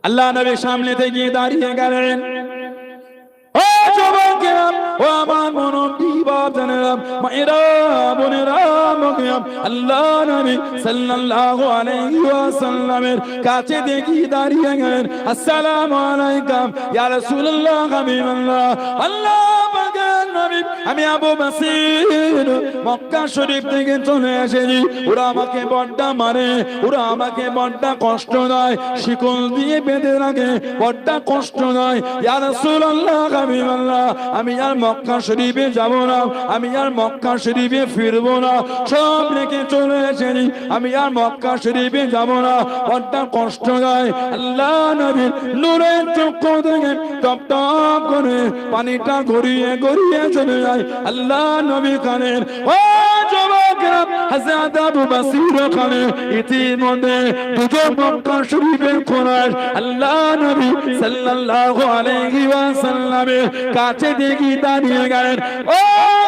আল্লাহ নবী সামনে থেকে দাঁড়িয়ে গেলেন। ও যুবকেরা, ও আমার মুরব্বি বাবারা, মায়েরা, বোনেরা, আল্লাহ নবী সাল্লাল্লাহু আলাইহি ওয়াসাল্লামের কাছে দেখি দাঁড়িয়ে গেলেন। আসসালামু আলাইকুম ইয়া রাসূলুল্লাহ, হাবিবাল্লাহ। আল্লাহ পাকের নবী, আমি আবু বসির মক্কা শরীফ থেকে চলে এসেছি। ওরা আমাকে বড্ডা মারে, ওরা আমাকে বড্ডা কষ্ট দেয়, শিকল দিয়ে বেঁধে রাখে, বড্ডা কষ্ট দেয়। ইয়া রাসূলুল্লাহ, হাবিবাল্লাহ, আমি আর মক্কা শরীফে যাব না, আমি আর মক্কা শরীফে ফিরবো না, সব রেখে চলে এসেছি, আমি আর মক্কা শরীফে যাব না, বড্ডা কষ্ট দেয়। আল্লাহ নবীর নূরের চক্ষু থেকে টপ টপ করে পানিটা গড়িয়ে গড়িয়ে চলে যায় আল্লাহ নবী কানের। ও যুবকেরা, হযরত আবু বসির ওখানে ইতিমধ্যে দুটো মক্কা শরীফের খোরাস আল্লাহ নবী সাল্লাল্লাহু আলাইহি ওয়াসাল্লামের কাছে দেখি দাঁড়িয়ে গেলেন। ও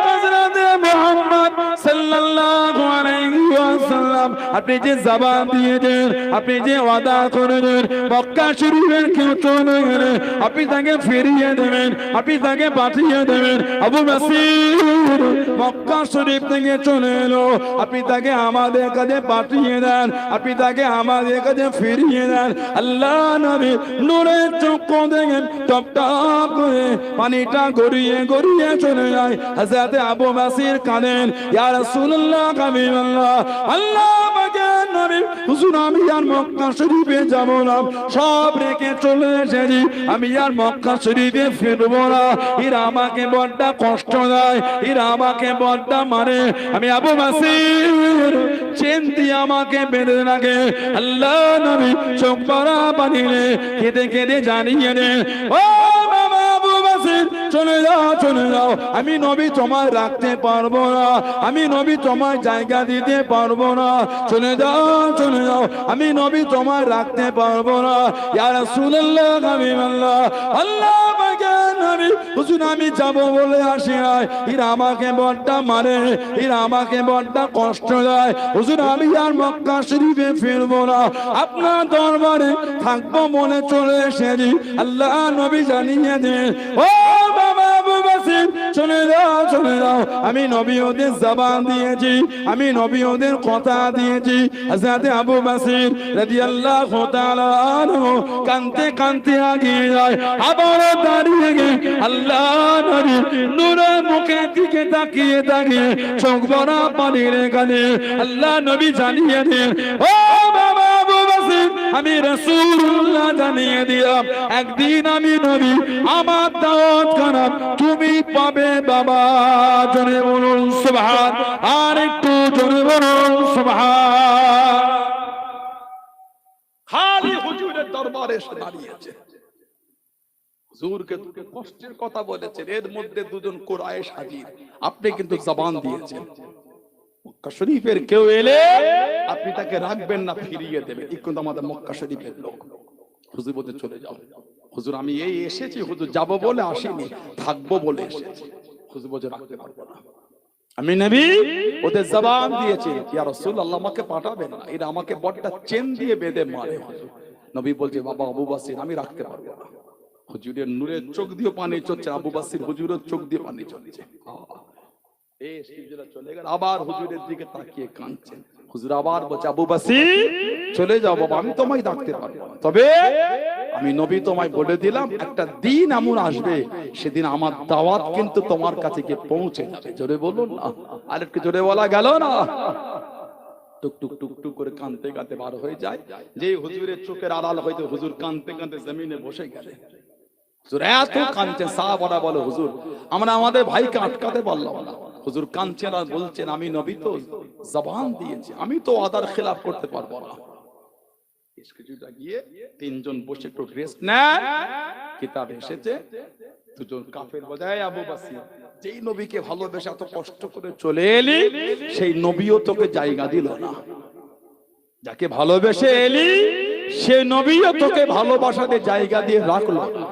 হযরত মুহাম্মদ সাল্লাল্লাহু আলাইহি ওয়াসাল্লাম, আপনি যে জবান দিয়েছেন, আপনি যে ওয়াদা করেছেন মক্কা শরীফের কেউ চলে গেলে আপনি তাকে ফিরিয়ে দেবেন, আপনি তাকে পাঠিয়ে দেবেন। আবু বসির মক্কা শরীফ থেকে চলে এলো, আপনি তাকে আমাদের কাছে পাঠিয়ে দেন, আপনি তাকে আমাদের কাছে ফিরিয়ে দেন। আল্লাহ নবী নূরের চক্ষু থেকে টপ টপ করে পানিটা গড়িয়ে গড়িয়ে চলে যায়। হযরত আবু বসির কাঁদেন, ইয়া রাসূলুল্লাহ, হাবিবাল্লাহ, আল্লাহ পাকের নবী, হুজুর আমি আর মক্কা শরীফে যাব না, সব রেখে চলে এসেছি, আমি আর মক্কা শরীফে ফিরবো না। এরা আমাকে বড্ডা কষ্ট দেয়, এরা আমাকে বড্ডা মারে। আমি আবু বসির চেন দিয়ে আমাকে বেঁধে রাখে। আল্লাহ নবী চোখ ভরা পানি কেঁদে কেঁদে জানিয়ে দেন, ও বাবা আবু বসির, চলে যাও, চলে যাও, আমি নবী তোমায় রাখতে পারবো না, আমি নবী তোমায় জায়গা দিতে পারবো না, চলে যাও, চলে যাও, আমি নবী তোমায় রাখতে পারবো না। ইয়া রাসূলুল্লাহ, হাবিবাল্লাহ, আল্লাহ পাকের নবী, হুজুর আমি যাব বলে আসি নাই, এরা আমাকে বড্ডা মারে, এরা আমাকে বড্ডা কষ্ট দেয়, হুজুর আমি আর মক্কা শরীফে ফিরবো না, আপনার দরবারে থাকবো মনে চলে এসেছি। আল্লাহ নবী জানিয়ে দেন, ও বাবা আবু বসির, চলে যাও, চলে যাও, আমি নবী ওদের জবান দিয়েছি, আমি নবী ওদের কথা দিয়েছি। হযরত আবু বসির রাদিয়াল্লাহু তাআলা আনহু কাঁদতে কাঁদতে আগিয়ে যায়, আবার দাঁড়িয়ে গিয়ে আল্লাহ নবী নূরের মুখের দিকে তাকিয়ে তাকিয়ে চোখ ভরা পানির কাঁদে। আল্লাহ নবী জানিয়ে দেন, ও বাবা আবু বসির, আমি রাসূলুল্লাহ জানিয়ে দিলাম, একদিন আমি নবী আমার দাওয়াত খানা তুমি পাবে বাবা। জোরে বলুন সুবহান, আর একটু জোরে বলুন সুবহান। খালি হুজুরের দরবারে এসে দাঁড়িয়েছে, হুজুরকে দুটো কষ্টের কথা বলেছেন, এর মধ্যে দুজন কুরাইশ হাজির, আপনি কিন্তু জবান দিয়েছেন মক্কা শরীফের কেউ এলে আপনি তাকে রাখবেন না, ফিরিয়ে দেবেন, এই কিন্তু আমাদের মক্কা শরীফের লোক। হুজুর বলতে চলে যাও। হুজুর আমি এই এসেছি, হুজুর যাব বলে আসিনি, থাকবো বলে এসেছি। হুজুর বলতে রাখতে পারবো না, আমি নবী ওদের জবান দিয়েছি, ইয়া রাসূলুল্লাহ আমাকে পাঠাবেন না, এরা আমাকে বড়টা চেন দিয়ে বেঁধে মারে। নবী বলছে, বাবা আবু বসির আমি রাখতে পারবো না। হুজুরের নূরের চোখ দিয়ে পানি চলছে, আবু বসির হুজুরের চোখ দিয়ে পানি চলছে। চলে গেল, আবার হুজুরের দিকে তাকিয়ে কাঁদছেন। হুজুর আবার বলছে, আবু বসির চলে যাও বাবা, আমি তোমায় ডাকতে পারবো না, তবে আমি নবী তোমায় বলে দিলাম একটা দিন এমন আসবে, সেদিন আমার দাওয়াত কিন্তু তোমার কাছে গিয়ে পৌঁছে যাবে। জোরে বলুন না, আর একটু জোরে বলা গেল না। টুক টুক টুক টুক করে কাঁদতে কাঁদতে বার হয়ে যায়, যে হুজুরের চোখের আড়াল হইতে হুজুর কাঁদতে কাঁদতে জমিনে বসে গেলেন। হুজুর এত কাঁদছেন, সাহাবারা বলে, হুজুর আমরা আমাদের ভাইকে আটকাতে পারলাম না। হুজুর কাঁদছেন আর বলছেন, আমি নবী তো জবান দিয়েছি, আমি তো ওয়াদার খেলাফ করতে পারবো না। কিছুটা গিয়ে তিনজন বসে একটু রেস্ট নেন, কিতাব এসেছে, দুজন কাফের বজায়, আবু বসির যেই নবীকে ভালোবেসে এত কষ্ট করে চলে এলি, সেই নবীও তোকে জায়গা দিল না। যাকে ভালোবেসে এলি, সেই নবীও তোকে ভালোবাসাতে জায়গা দিয়ে রাখলো না।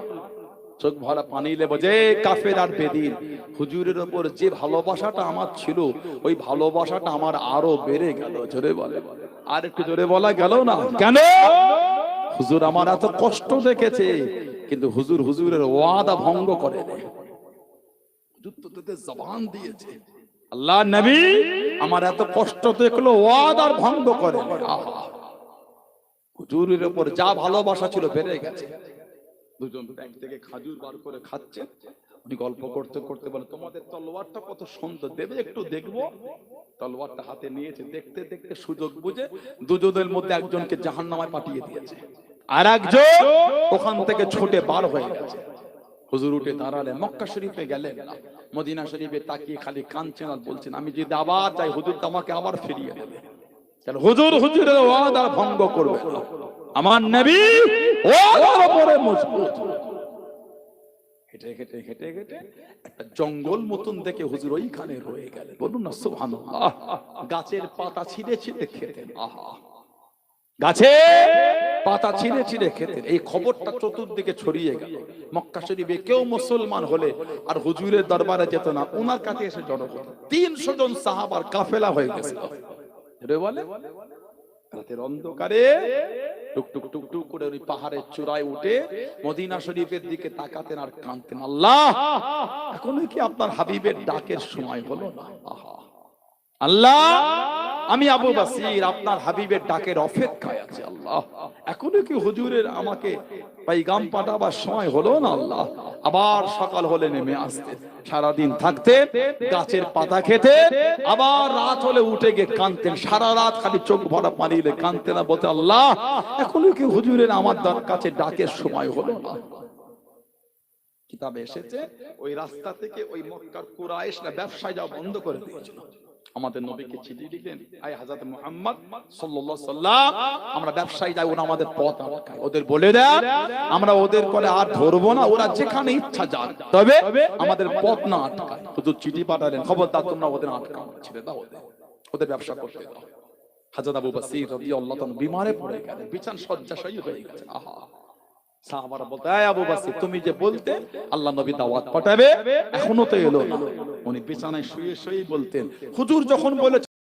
চোখ ভরা পানি লেবো যে কাফের আর বেদিন, হুজুরের উপর যে ভালোবাসাটা আমার ছিল, ওই ভালোবাসাটা আমার আরো বেড়ে গেল। জোরে বলে, আর একটু জোরে বলা গেল না কেন? হুজুর আমার এত কষ্ট দেখেছে, কিন্তু হুজুর হুজুরের ওয়াদা ভঙ্গ করে না। হুজুর তো তোদের জবান দিয়েছে, আল্লাহ নবী আমার এত কষ্ট দেখলো, ওয়াদার ভঙ্গ করে না। হুজুরের উপর যা ভালোবাসা ছিল বেড়ে গেছে। দুজন ব্যাগ থেকে খাজুর বার করে খাচ্ছে, উনি গল্প করতে করতে বলে, তোমাদের তলোয়ারটা কত সুন্দর, দেবে একটু দেখবো। তলোয়ারটা হাতে নিয়েছে, দেখতে দেখতে সুযোগ বুঝে দুজনের মধ্যে একজনকে জাহান্নামে পাঠিয়ে দিয়েছে, আর একজন ওখান থেকে ছুটে বার হয়ে গেছে। হুজুর উঠে দাঁড়ালেন, মক্কা শরীফে গেলেন, মদিনা শরীফে তাকিয়ে খালি কাঁদছেন আর বলছেন, আমি যদি আবার যাই হুজুর তো আমাকে আবার ফিরিয়ে দেবে। হুজুর হুজুরের ওয়াদা ভঙ্গ করবে না, আমার নবী ওয়াদার উপরে মজবুত। হেঁটে হেঁটে হেঁটে হেঁটে একটা জঙ্গল মতন দেখে হুজুর ওইখানে রয়ে গেলেন। বলুন না সুবহানাল্লাহ। গাছের পাতা ছিঁড়ে ছিঁড়ে খেতেন, আহা, গাছে পাতা ছিঁড়ে ছিঁড়ে খেতেন। এই খবরটা চতুর্দিকে ছড়িয়ে গেল। মক্কা শরীফে কেউ মুসলমান হলে আর হুজুরের দরবারে যেত না, ওনার কাছে এসে জড়ো হতো। 300 জন সাহাবার কাফেলা হয়ে গেছিল। বলে রাতের অন্ধকারে টুকটুক টুকটুক করে ওই পাহাড়ের চূড়ায় উঠে মদিনা শরীফের দিকে তাকাতেন আর কাঁদতেন, আল্লাহ এখনো কি আপনার হাবিবের ডাকের সময় হলো না? আহা, আল্লাহ আমি আবু বাসির আপনার হাবিবের ডাকের অপেক্ষায় আছি। আল্লাহ এখনো কি হুজুরের আমাকে পয়গাম পাঠাবার সময় হলো না? আল্লাহ আবার সকাল হলে নেমে আসতে, সারাদিন থাকতে, গাছের পাতা খেতে, আবার রাত হলে উঠে গিয়ে কাঁদতেন। সারা রাত খালি চোখ ভরা পানি দিয়ে কাঁদতেন, বলতে আল্লাহ এখনো কি হুজুরের আমার কাছে ডাকের সময় হলো না? কিতাবে এসেছে ওই রাস্তা থেকে ওই মক্কার কুরাইশরা ব্যবসায় যাওয়া বন্ধ করে দিয়েছিল। আমাদের নবীকে চিঠি লিখলেন, আয় হযরত মুহাম্মদ সাল্লাল্লাহু আলাইহি সাল্লাম, আমরা ব্যবসায়ী যাই, ওরা আমাদের পথ আটকায়, ওদের বলে দেন আমরা ওদের করে আর ধরবো না, ওরা যেখানে ইচ্ছা যাক, তবে আমাদের পথ না আটকায়। হুজুর চিঠি পাঠালেন, খবরদার তোমরা ওদের আটকাও, ছেড়ে দাও, ওদের ব্যবসা করতে দাও। হযরত আবু বসির রাদিয়াল্লাহু তাআলা বিমারে পড়ে গেলেন, বিছানা শয্যাশায়ী হয়ে গেছেন। আহা, সাহাবারা বলতে, আয় আবু বসির তুমি যে বলতে আল্লাহ নবী দাওয়াত পাঠাবে, এখনো তো এলো না। উনি বিছানায় শুয়ে শুয়ে বলতেন, হুজুর যখন বলে